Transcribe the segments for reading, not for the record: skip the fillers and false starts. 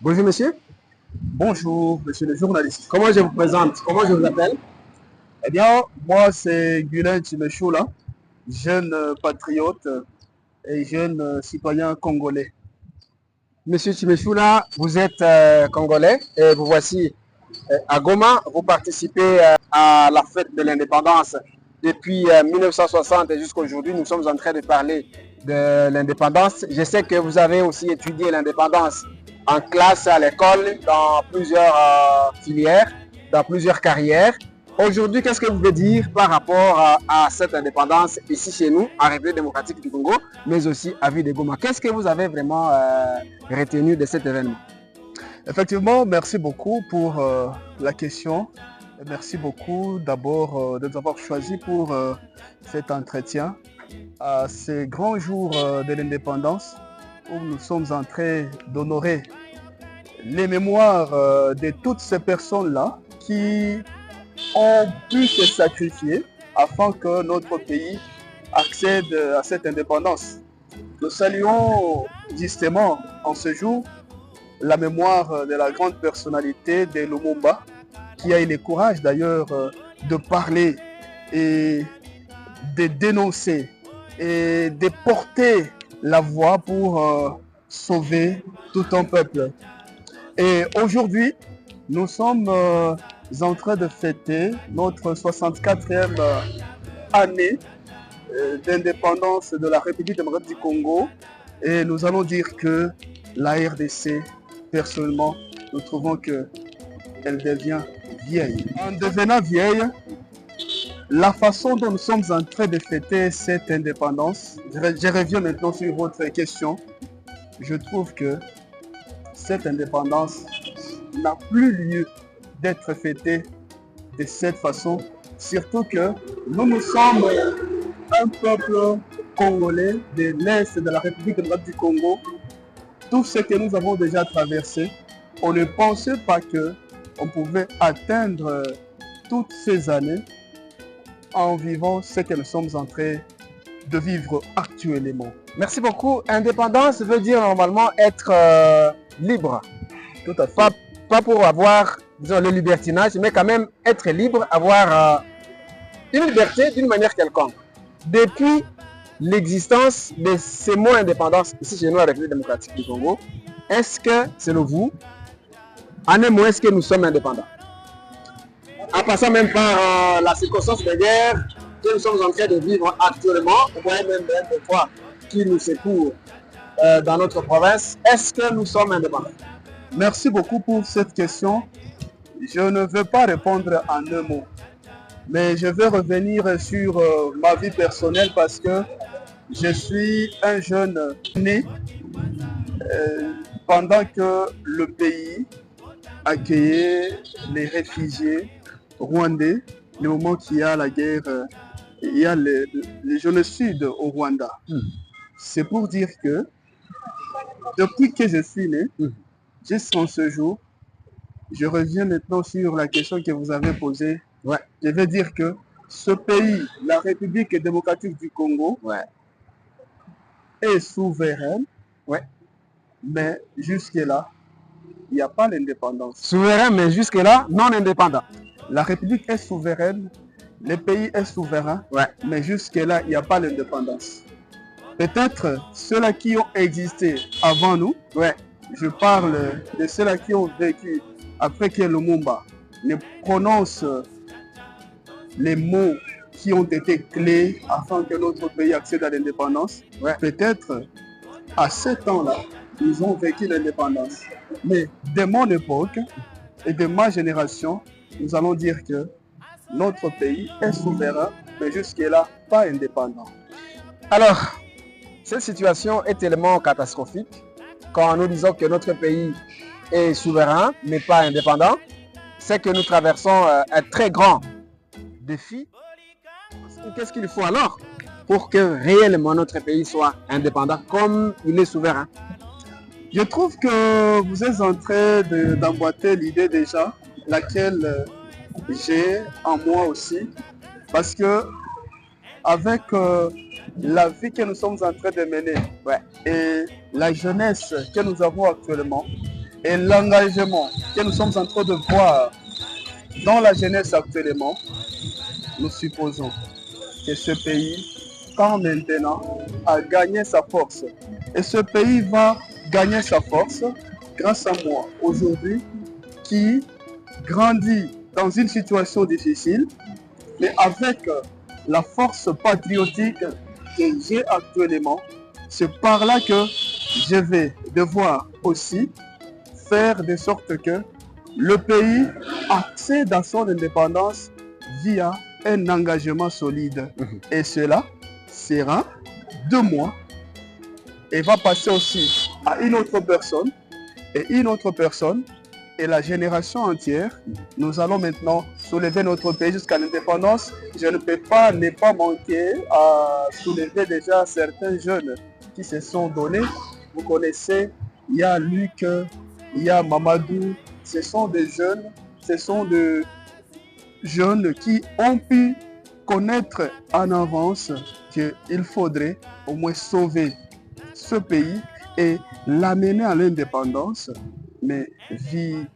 Bonjour monsieur, Bonjour, monsieur le journaliste. comment je vous présente? Comment je vous appelle? Eh bien, moi, c'est Gulin Chimechoula, jeune patriote et jeune citoyen congolais. Monsieur Chimechula, vous êtes congolais et vous voici à Goma. Vous participez à la fête de l'indépendance depuis 1960 et jusqu'à aujourd'hui. Nous sommes en train de parler de l'indépendance. Je sais que vous avez aussi étudié l'indépendance en classe à l'école, dans plusieurs filières, dans plusieurs carrières. Aujourd'hui, qu'est-ce que vous pouvez dire par rapport à cette indépendance ici chez nous, en République démocratique du Congo, mais aussi à Ville de Goma? Qu'est-ce que vous avez vraiment retenu de cet événement? Effectivement, merci beaucoup pour la question. Et merci beaucoup d'abord de nous avoir choisis pour cet entretien à ces grands jours de l'indépendance où nous sommes en train d'honorer les mémoires de toutes ces personnes-là qui ont pu se sacrifier afin que notre pays accède à cette indépendance. Nous saluons justement en ce jour la mémoire de la grande personnalité de Lumumba qui a eu le courage d'ailleurs de parler et de dénoncer et de porter la voix pour sauver tout un peuple. Et aujourd'hui, nous sommes en train de fêter notre 64e année d'indépendance de la République démocratique du Congo. Et nous allons dire que la RDC, personnellement, nous trouvons qu'elle devient vieille. En devenant vieille, la façon dont nous sommes en train de fêter cette indépendance, je reviens maintenant sur votre question, je trouve que cette indépendance n'a plus lieu d'être fêtée de cette façon, surtout que nous sommes un peuple congolais de l'Est de la République démocratique du Congo. Tout ce que nous avons déjà traversé, on ne pensait pas qu'on pouvait atteindre toutes ces années en vivant ce que nous sommes en train de vivre actuellement. Merci beaucoup. Indépendance veut dire normalement être libre. Tout à fait. Pas pour avoir, disons, le libertinage, mais quand même être libre, avoir une liberté d'une manière quelconque. Depuis l'existence de ces mots indépendance ici chez nous, à la République démocratique du Congo, est-ce que, selon vous, en un mot, est-ce que nous sommes indépendants? En passant même par la circonstance de guerre que nous sommes en train de vivre actuellement, on voit même des fois qui nous secourent dans notre province, est-ce que nous sommes indépendants? Merci beaucoup pour cette question. Je ne veux pas répondre en un mot, mais je vais revenir sur ma vie personnelle parce que je suis un jeune né pendant que le pays accueillait les réfugiés rwandais, le moment qu'il y a la guerre, il y a le génocide au Rwanda. C'est pour dire que depuis que je suis né, jusqu'en ce jour, je reviens maintenant sur la question que vous avez posée. Ouais. Je vais dire que ce pays, la République démocratique du Congo, est souveraine, mais jusque-là, il n'y a pas l'indépendance. Souverain, mais jusque-là, non indépendant. La République est souveraine, le pays est souverain, mais jusque-là, il n'y a pas l'indépendance. Peut-être ceux-là qui ont existé avant nous, je parle de ceux-là qui ont vécu après que Lumumba ne prononce les mots qui ont été clés afin que notre pays accède à l'indépendance. Peut-être à ce temps-là, ils ont vécu l'indépendance. Mais de mon époque et de ma génération, nous allons dire que notre pays est souverain, mais jusque-là, pas indépendant. Alors, cette situation est tellement catastrophique quand nous disons que notre pays est souverain, mais pas indépendant. C'est que nous traversons un très grand défi. Qu'est-ce qu'il faut alors pour que réellement notre pays soit indépendant comme il est souverain? Je trouve que vous êtes en train d'emboîter l'idée déjà, laquelle j'ai en moi aussi, parce que avec la vie que nous sommes en train de mener et la jeunesse que nous avons actuellement, et l'engagement que nous sommes en train de voir dans la jeunesse actuellement, nous supposons que ce pays, quand maintenant, a gagné sa force. Et ce pays va gagner sa force grâce à moi aujourd'hui, qui grandit dans une situation difficile, mais avec la force patriotique que j'ai actuellement, c'est par là que je vais devoir aussi faire de sorte que le pays accède à son indépendance via un engagement solide. Et cela sera de moi et va passer aussi à une autre personne et une autre personne et la génération entière. Nous allons maintenant soulever notre pays jusqu'à l'indépendance. Je ne peux pas ne pas manquer à soulever déjà certains jeunes qui se sont donnés. Vous connaissez, il y a Luc, il y a Mamadou. Ce sont des jeunes qui ont pu connaître en avance qu'il faudrait au moins sauver ce pays et l'amener à l'indépendance. Mais vu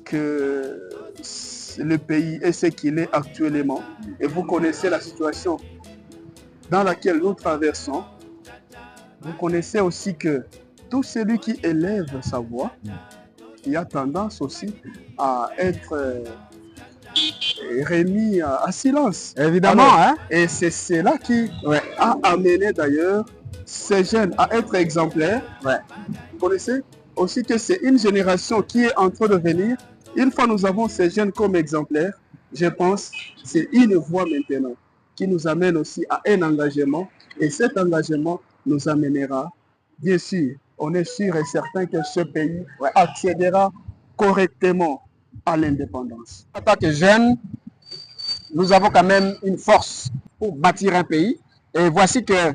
que le pays est ce qu'il est actuellement, et vous connaissez la situation dans laquelle nous traversons, vous connaissez aussi que tout celui qui élève sa voix, il a tendance aussi à être remis à silence. Évidemment, alors, hein? Et c'est cela qui a amené d'ailleurs ces jeunes à être exemplaires. Vous connaissez aussi que c'est une génération qui est en train de venir. Une fois nous avons ces jeunes comme exemplaires, je pense que c'est une voie maintenant qui nous amène aussi à un engagement. Et cet engagement nous amènera, bien sûr, on est sûr et certain que ce pays accédera correctement à l'indépendance. En tant que jeunes, nous avons quand même une force pour bâtir un pays. Et voici que,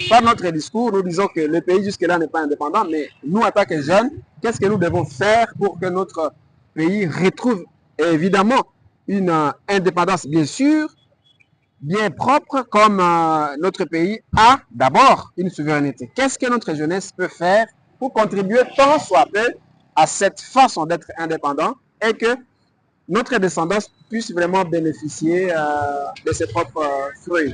par notre discours, nous disons que le pays jusque-là n'est pas indépendant, mais nous, en tant que jeunes, qu'est-ce que nous devons faire pour que notre pays retrouve évidemment une indépendance, bien sûr, bien propre, comme notre pays a d'abord une souveraineté. Qu'est-ce que notre jeunesse peut faire pour contribuer tant soit peu à cette façon d'être indépendant et que notre descendance puisse vraiment bénéficier de ses propres fruits?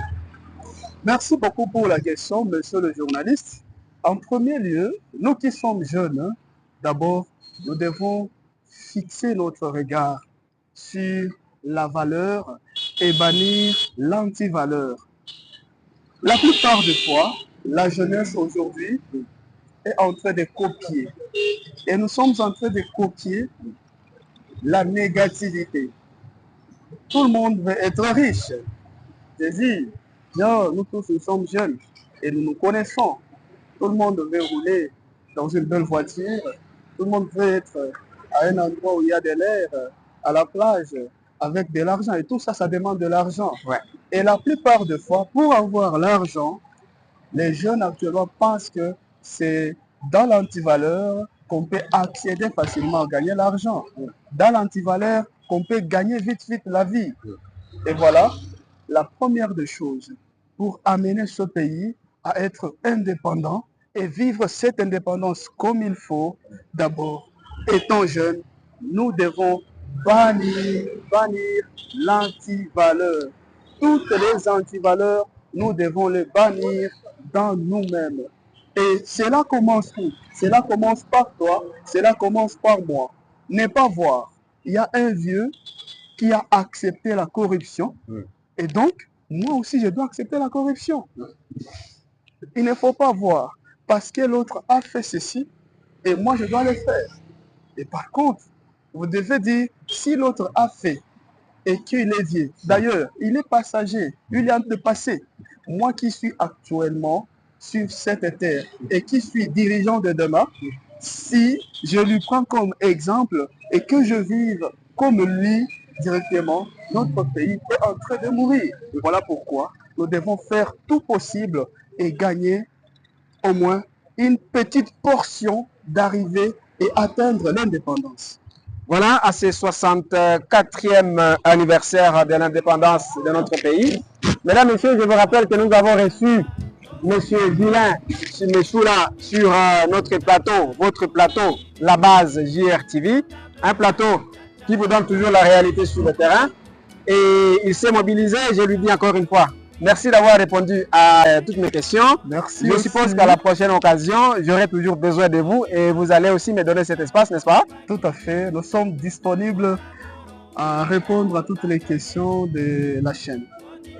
Merci beaucoup pour la question, monsieur le journaliste. En premier lieu, nous qui sommes jeunes, d'abord, nous devons fixer notre regard sur la valeur et bannir l'antivaleur. La plupart des fois, la jeunesse aujourd'hui est en train de copier. Et nous sommes en train de copier la négativité. Tout le monde veut être riche. Je dis, nous tous nous sommes jeunes et nous nous connaissons. Tout le monde veut rouler dans une belle voiture. Tout le monde veut être à un endroit où il y a de l'air, à la plage, avec de l'argent. Et tout ça, ça demande de l'argent. Et la plupart des fois, pour avoir l'argent, les jeunes actuellement pensent que c'est dans l'antivaleur qu'on peut accéder facilement à gagner l'argent. Dans l'antivaleur qu'on peut gagner vite la vie. Et voilà, la première des choses pour amener ce pays à être indépendant et vivre cette indépendance comme il faut, d'abord, étant jeunes, nous devons bannir l'antivaleur. Toutes les antivaleurs, nous devons les bannir dans nous-mêmes. Et cela commence où? Cela commence par toi, cela commence par moi. Ne pas voir. Il y a un vieux qui a accepté la corruption. Et donc, moi aussi, je dois accepter la corruption. Il ne faut pas voir parce que l'autre a fait ceci et moi, je dois le faire. Et par contre, vous devez dire, si l'autre a fait et qu'il est vieux, d'ailleurs, il est passager, il est en train de passer. Moi qui suis actuellement sur cette terre et qui suis dirigeant de demain, si je lui prends comme exemple et que je vive comme lui directement, notre pays est en train de mourir. Et voilà pourquoi nous devons faire tout possible et gagner au moins une petite portion d'arriver et atteindre l'indépendance. Voilà, à ce 64e anniversaire de l'indépendance de notre pays. Mesdames, Messieurs, je vous rappelle que nous avons reçu Monsieur Vilain Chimeshula sur notre plateau, votre plateau, la base JRTV, un plateau qui vous donne toujours la réalité sur le terrain. Et il s'est mobilisé, je lui dis encore une fois, merci d'avoir répondu à toutes mes questions. Merci. Je suppose qu'à la prochaine occasion, j'aurai toujours besoin de vous et vous allez aussi me donner cet espace, n'est-ce pas? Tout à fait. Nous sommes disponibles à répondre à toutes les questions de la chaîne.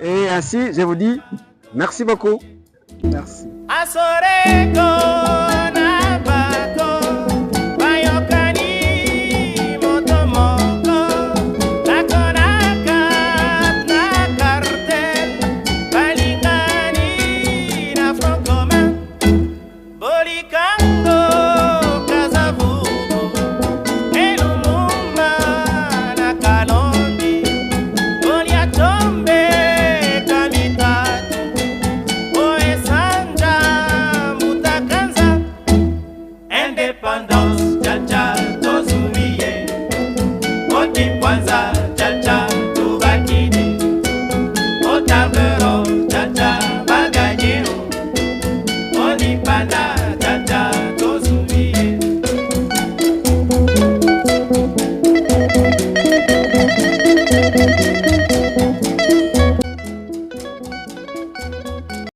Et ainsi, je vous dis merci beaucoup. Merci. Asoreko.